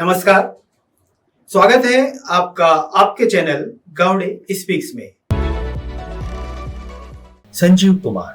नमस्कार। स्वागत है आपका आपके चैनल गावड़े स्पीक्स में। संजीव कुमार।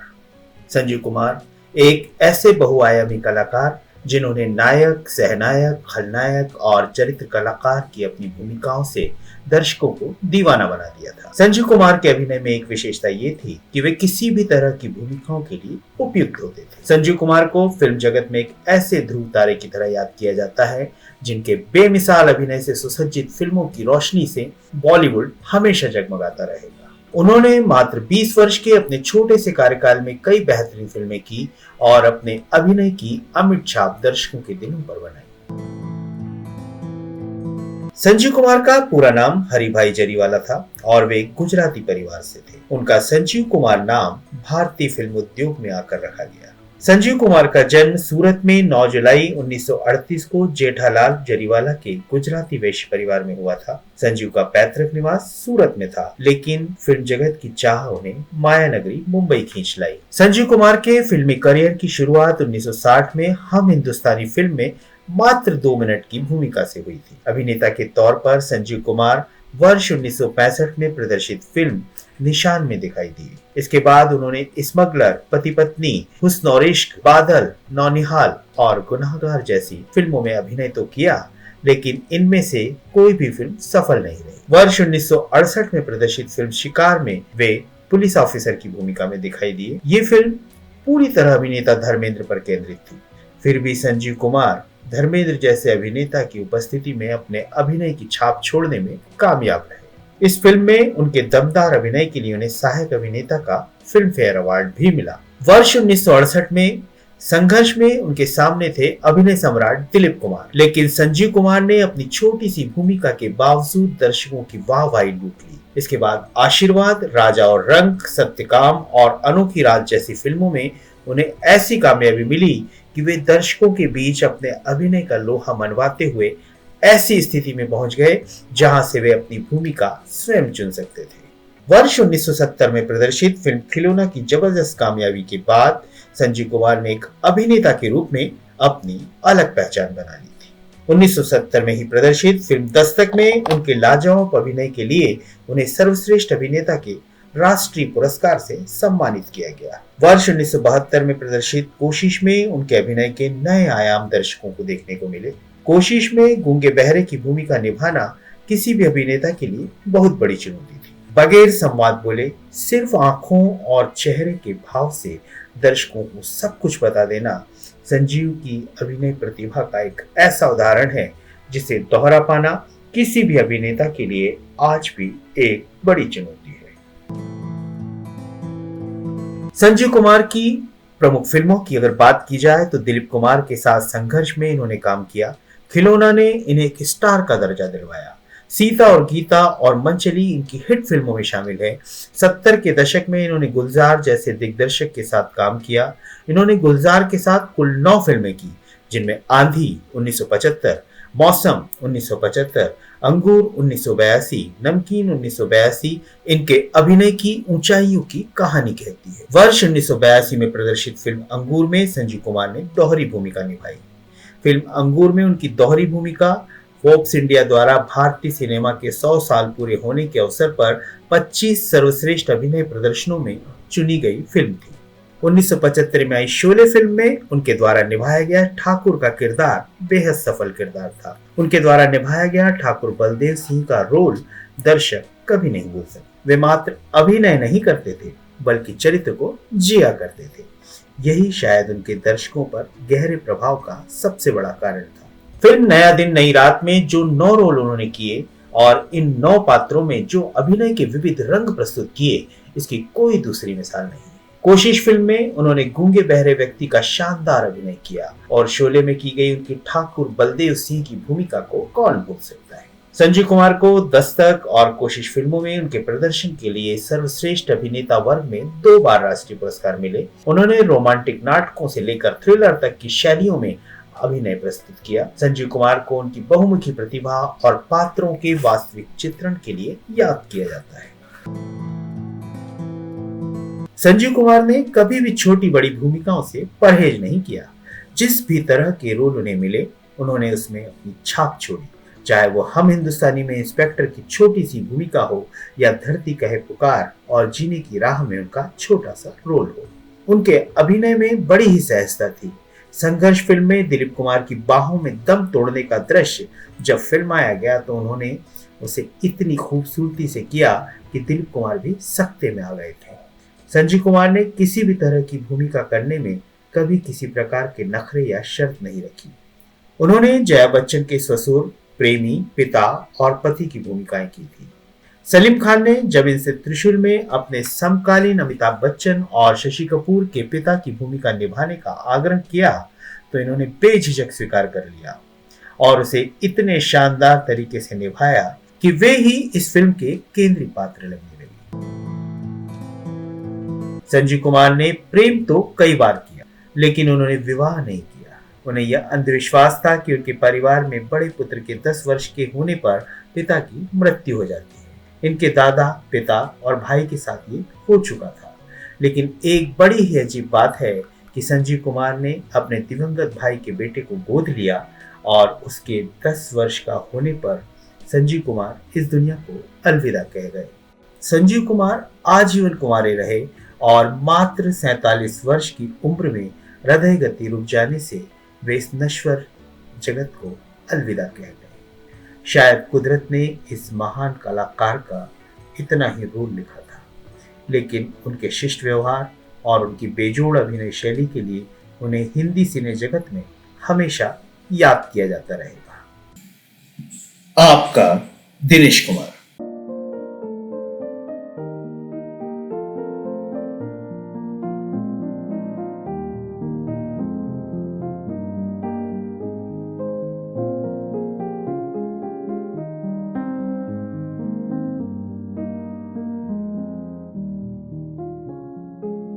संजीव कुमार एक ऐसे बहुआयामी कलाकार जिन्होंने नायक, सहनायक, खलनायक और चरित्र कलाकार की अपनी भूमिकाओं से दर्शकों को दीवाना बना दिया था। संजीव कुमार के अभिनय में एक विशेषता ये थी कि वे किसी भी तरह की भूमिकाओं के लिए उपयुक्त होते थे। संजीव कुमार को फिल्म जगत में एक ऐसे ध्रुव तारे की तरह याद किया जाता है जिनके बेमिसाल अभिनय से सुसज्जित फिल्मों की रोशनी से बॉलीवुड हमेशा जगमगाता रहेगा। उन्होंने मात्र 20 वर्ष के अपने छोटे से कार्यकाल में कई बेहतरीन फिल्में की और अपने अभिनय की अमिट छाप दर्शकों के दिलों पर बनाई। संजीव कुमार का पूरा नाम हरिभाई जरीवाला था और वे गुजराती परिवार से थे। उनका संजीव कुमार नाम भारतीय फिल्म उद्योग में आकर रखा गया। संजीव कुमार का जन्म सूरत में 9 जुलाई 1938 को जेठालाल जरीवाला के गुजराती वैश्य परिवार में हुआ था। संजीव का पैतृक निवास सूरत में था, लेकिन फिल्म जगत की चाह उन्हें माया नगरी मुंबई खींच लाई। संजीव कुमार के फिल्मी करियर की शुरुआत 1960 में हम हिंदुस्तानी फिल्म में मात्र 2 मिनट की भूमिका से हुई थी। अभिनेता के तौर पर संजीव कुमार वर्ष 1965 में प्रदर्शित फिल्म निशान में दिखाई दिए। इसके बाद उन्होंने स्मगलर, पति पत्नी, हुस्न और इश्क, बादल, नौनिहाल और गुनाहगार जैसी फिल्मों में अभिनय तो किया, लेकिन इनमें से कोई भी फिल्म सफल नहीं रही। वर्ष 1968 में प्रदर्शित फिल्म शिकार में वे पुलिस ऑफिसर की भूमिका में दिखाई दिए। ये फिल्म पूरी तरह अभिनेता धर्मेंद्र पर केंद्रित थी। फिर भी संजीव कुमार धर्मेंद्र जैसे अभिनेता की उपस्थिति में अपने अभिनय की छाप छोड़ने में कामयाब रहे। इस फिल्म में उनके दमदार अभिनय के लिए उन्हें सहायक अभिनेता का फिल्म फेयर अवार्ड भी मिला। वर्ष 1968 में संघर्ष में उनके सामने थे अभिनय सम्राट दिलीप कुमार, लेकिन संजीव कुमार ने अपनी छोटी सी भूमिका के बावजूद दर्शकों की वाहवाही लूट ली। इसके बाद आशीर्वाद, राजा और रंक, सत्यकाम और अनोखी रात जैसी फिल्मों में उन्हें ऐसी कामयाबी मिली कि वे दर्शकों के बीच अपने अभिनय का लोहा मनवाते हुए ऐसी स्थिति में पहुंच गए जहां से वे अपनी भूमिका स्वयं चुन सकते थे। वर्ष 1970 में प्रदर्शित फिल्म खिलौना की जबरदस्त कामयाबी के बाद संजीव कुमार ने एक अभिनेता के रूप में अपनी अलग पहचान बना ली थी। 1970 में ही प्रदर्शित फिल्म दस्तक में उनके लाजवाब अभिनय के लिए उन्हें सर्वश्रेष्ठ अभिनेता के राष्ट्रीय पुरस्कार से सम्मानित किया गया। वर्ष 1972 में प्रदर्शित कोशिश में उनके अभिनय के नए आयाम दर्शकों को देखने को मिले। कोशिश में गूंगे बहरे की भूमिका निभाना किसी भी अभिनेता के लिए बहुत बड़ी चुनौती थी। बगैर संवाद बोले सिर्फ आंखों और चेहरे के भाव से दर्शकों को सब कुछ बता देना संजीव की अभिनय प्रतिभा का एक ऐसा उदाहरण है जिसे दोहरा पाना किसी भी अभिनेता के लिए आज भी एक बड़ी चुनौती है। संजीव कुमार की प्रमुख फिल्मों की अगर बात की जाए तो दिलीप कुमार के साथ संघर्ष में इन्होंने काम किया। खिलौना ने इन्हें एक स्टार का दर्जा दिलवाया। सीता और गीता और मंचली इनकी हिट फिल्मों में शामिल है। 70 के दशक में इन्होंने गुलजार जैसे दिग्दर्शक के साथ काम किया। इन्होंने गुलजार के साथ कुल 9 फिल्में की, जिनमें आंधी 1975, मौसम 1975, अंगूर 1982, नमकीन 1982 इनके अभिनय की ऊंचाइयों की कहानी कहती है। वर्ष 1982 में प्रदर्शित फिल्म अंगूर में संजीव कुमार ने दोहरी भूमिका निभाई। फिल्म अंगूर में उनकी दोहरी भूमिका फोर्ब्स इंडिया द्वारा भारतीय सिनेमा के 100 साल पूरे होने के अवसर पर 25 सर्वश्रेष्ठ अभिनय प्रदर्शनों में चुनी गई फिल्म थी। 1975 में आई शोले फिल्म में उनके द्वारा निभाया गया ठाकुर का किरदार बेहद सफल किरदार था। उनके द्वारा निभाया गया ठाकुर बलदेव सिंह का रोल दर्शक कभी नहीं भूल सकते। वे मात्र अभिनय नहीं करते थे बल्कि चरित्र को जिया करते थे। यही शायद उनके दर्शकों पर गहरे प्रभाव का सबसे बड़ा कारण था। फिल्म नया दिन नई रात में जो 9 रोल उन्होंने किए और इन 9 पात्रों में जो अभिनय के विविध रंग प्रस्तुत किए, इसकी कोई दूसरी मिसाल नहीं। कोशिश फिल्म में उन्होंने गूंगे बहरे व्यक्ति का शानदार अभिनय किया और शोले में की गई उनकी ठाकुर बलदेव सिंह की भूमिका को कौन भूल सकता है। संजीव कुमार को दस्तक और कोशिश फिल्मों में उनके प्रदर्शन के लिए सर्वश्रेष्ठ अभिनेता वर्ग में 2 बार राष्ट्रीय पुरस्कार मिले। उन्होंने रोमांटिक नाटकों से लेकर थ्रिलर तक की शैलियों में अभिनय प्रस्तुत किया। संजीव कुमार को उनकी बहुमुखी प्रतिभा और पात्रों के वास्तविक चित्रण के लिए याद किया जाता है। संजीव कुमार ने कभी भी छोटी बड़ी भूमिकाओं से परहेज नहीं किया। जिस भी तरह के रोल उन्हें मिले उन्होंने उसमें अपनी छाप छोड़ी, चाहे वो हम हिंदुस्तानी में इंस्पेक्टर की छोटी सी भूमिका हो या धरती कहे पुकार और जीने की राह में उनका छोटा सा रोल हो। उनके अभिनय में बड़ी ही सहजता थी। संघर्ष फिल्म में दिलीप कुमार की बाहों में दम तोड़ने का दृश्य जब फिल्माया गया तो उन्होंने उसे इतनी खूबसूरती से किया कि दिलीप कुमार भी सकते में आ गए थे। संजीव कुमार ने किसी भी तरह की भूमिका करने में कभी किसी प्रकार के नखरे या शर्त नहीं रखी। उन्होंने जया बच्चन के ससुर, प्रेमी, पिता और पति की भूमिकाएं की थी। सलीम खान ने जब इनसे त्रिशूल में अपने समकालीन अमिताभ बच्चन और शशि कपूर के पिता की भूमिका निभाने का आग्रह किया तो इन्होंने बेझिझक स्वीकार कर लिया और उसे इतने शानदार तरीके से निभाया कि वे ही इस फिल्म के केंद्रीय पात्र लगने लगे। संजीव कुमार ने प्रेम तो कई बार किया, लेकिन उन्होंने विवाह नहीं किया। उन्हें यह अंधविश्वास था कि उनके परिवार में बड़े पुत्र के 10 वर्ष के होने पर पिता की मृत्यु हो जाती है। इनके दादा, पिता और भाई के साथ ये हो चुका था। लेकिन एक बड़ी ही अजीब बात है कि संजीव कुमार ने अपने दिवंगत भाई के बेटे को गोद लिया और उसके 10 वर्ष का होने पर संजीव कुमार इस दुनिया को अलविदा कह गए। संजीव कुमार आजीवन कुंवारे रहे और मात्र 47 वर्ष की उम्र में हृदय गति रुक जाने से वे इस नश्वर जगत को अलविदा कह गए। शायद कुदरत ने इस महान कलाकार का इतना ही रोल लिखा था, लेकिन उनके शिष्ट व्यवहार और उनकी बेजोड़ अभिनय शैली के लिए उन्हें हिंदी सिने जगत में हमेशा याद किया जाता रहेगा। आपका दिनेश कुमार।